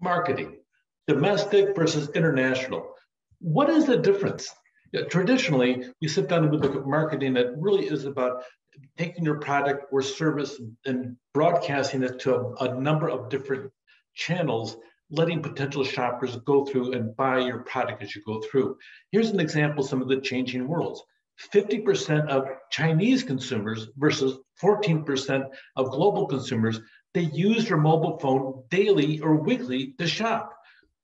Marketing, domestic versus international. What is the difference? Traditionally, we sit down and we look at marketing that really is about taking your product or service and broadcasting it to a number of different channels, letting potential shoppers go through and buy your product as you go through. Here's an example of some of the changing worlds. 50% of Chinese consumers versus 14% of global consumers, they use their mobile phone daily or weekly to shop.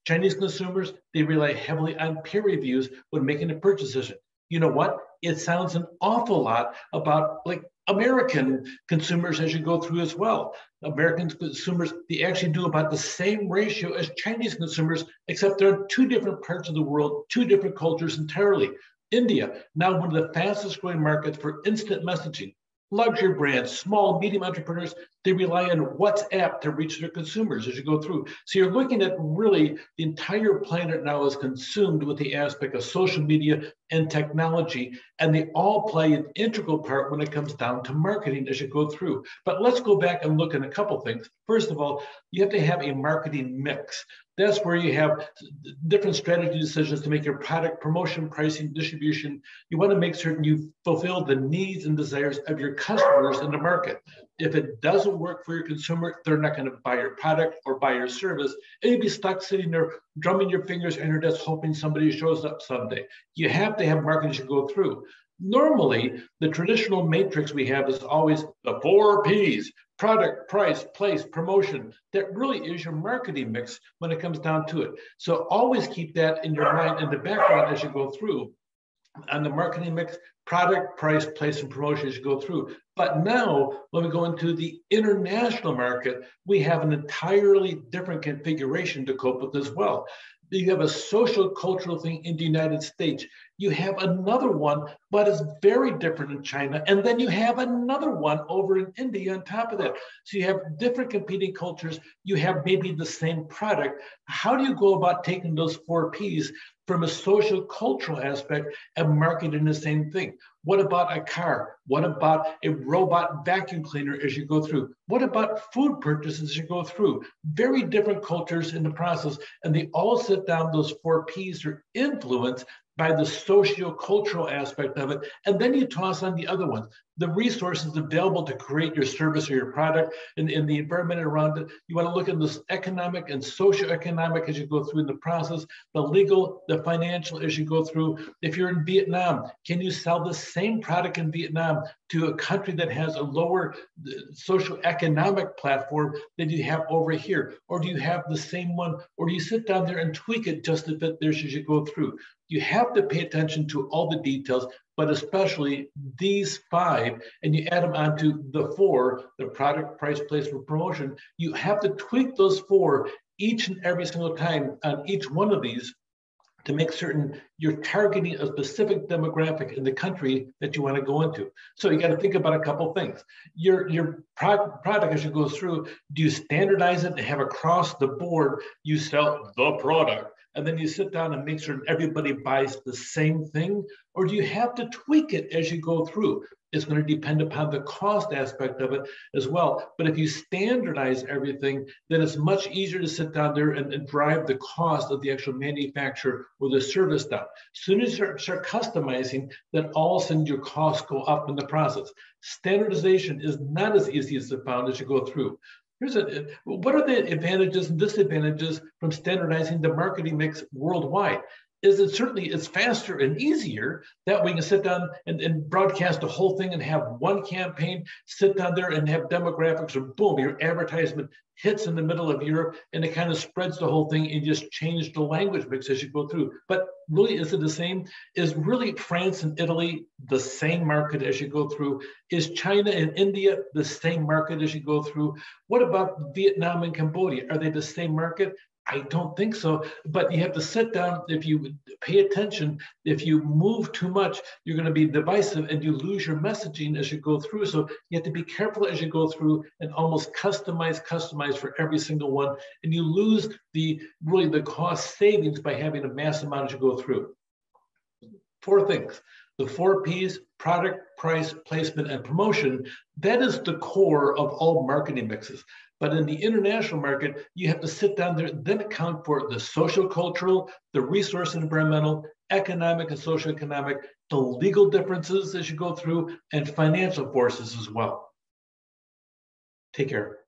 Chinese consumers, they rely heavily on peer reviews when making a purchase decision. You know what? It sounds an awful lot about like American consumers as you go through as well. American consumers, they actually do about the same ratio as Chinese consumers, except they're two different parts of the world, two different cultures entirely. India, now one of the fastest growing markets for instant messaging. Luxury brands, small, medium entrepreneurs, they rely on WhatsApp to reach their consumers as you go through. So you're looking at really the entire planet now is consumed with the aspect of social media and technology, and they all play an integral part when it comes down to marketing as you go through. But let's go back and look at a couple things. First of all, you have to have a marketing mix. That's where you have different strategy decisions to make your product promotion, pricing, distribution. You want to make certain you fulfill the needs and desires of your customers in the market. If it doesn't work for your consumer, they're not going to buy your product or buy your service. And you'd be stuck sitting there drumming your fingers on your desk, hoping somebody shows up someday. You have to have marketing to go through. Normally, the traditional matrix we have is always the 4 Ps: product, price, place, promotion. That really is your marketing mix when it comes down to it. So always keep that in your mind in the background as you go through. On the marketing mix, product, price, place, and promotion as you go through. But now, when we go into the international market, we have an entirely different configuration to cope with as well. You have a social cultural thing in the United States. You have another one, but it's very different in China. And then you have another one over in India on top of that. So you have different competing cultures. You have maybe the same product. How do you go about taking those 4 Ps from a social cultural aspect and marketing the same thing? What about a car? What about a robot vacuum cleaner as you go through? What about food purchases as you go through? Very different cultures in the process, and they all sit down. Those 4 Ps are influenced by the socio-cultural aspect of it. And then you toss on the other ones, the resources available to create your service or your product and the environment around it. You want to look at this economic and socio-economic as you go through in the process, the legal, the financial as you go through. If you're in Vietnam, can you sell the same product in Vietnam to a country that has a lower socio-economic platform than you have over here? Or do you have the same one? Or do you sit down there and tweak it just to fit theirs as you go through? You have to pay attention to all the details, but especially these 5, and you add them onto the 4, the product, price, place, or promotion. You have to tweak those 4 each and every single time on each one of these to make certain you're targeting a specific demographic in the country that you want to go into. So you got to think about a couple things. Your product as you go through, do you standardize it and have across the board, you sell the product, and then you sit down and make sure everybody buys the same thing? Or do you have to tweak it as you go through? It's going to depend upon the cost aspect of it as well. But if you standardize everything, then it's much easier to sit down there and drive the cost of the actual manufacturer or the service down. As soon as you start customizing, then all of a sudden your costs go up in the process. Standardization is not as easy as it found as you go through. What are the advantages and disadvantages from standardizing the marketing mix worldwide? Is it certainly it's faster and easier that we can sit down and broadcast the whole thing and have one campaign, sit down there and have demographics, or boom, your advertisement hits in the middle of Europe and it kind of spreads the whole thing and just change the language mix as you go through. But really, is it the same? Is really France and Italy the same market as you go through? Is China and India the same market as you go through? What about Vietnam and Cambodia? Are they the same market? I don't think so, but you have to sit down. If you pay attention, if you move too much, you're going to be divisive and you lose your messaging as you go through. So you have to be careful as you go through and almost customize for every single one. And you lose the cost savings by having a mass amount as you go through. 4 things. The 4 Ps: product, price, placement, and promotion. That is the core of all marketing mixes. But in the international market, you have to sit down there, then account for the social, cultural, the resource and environmental, economic and socioeconomic, the legal differences as you go through, and financial forces as well. Take care.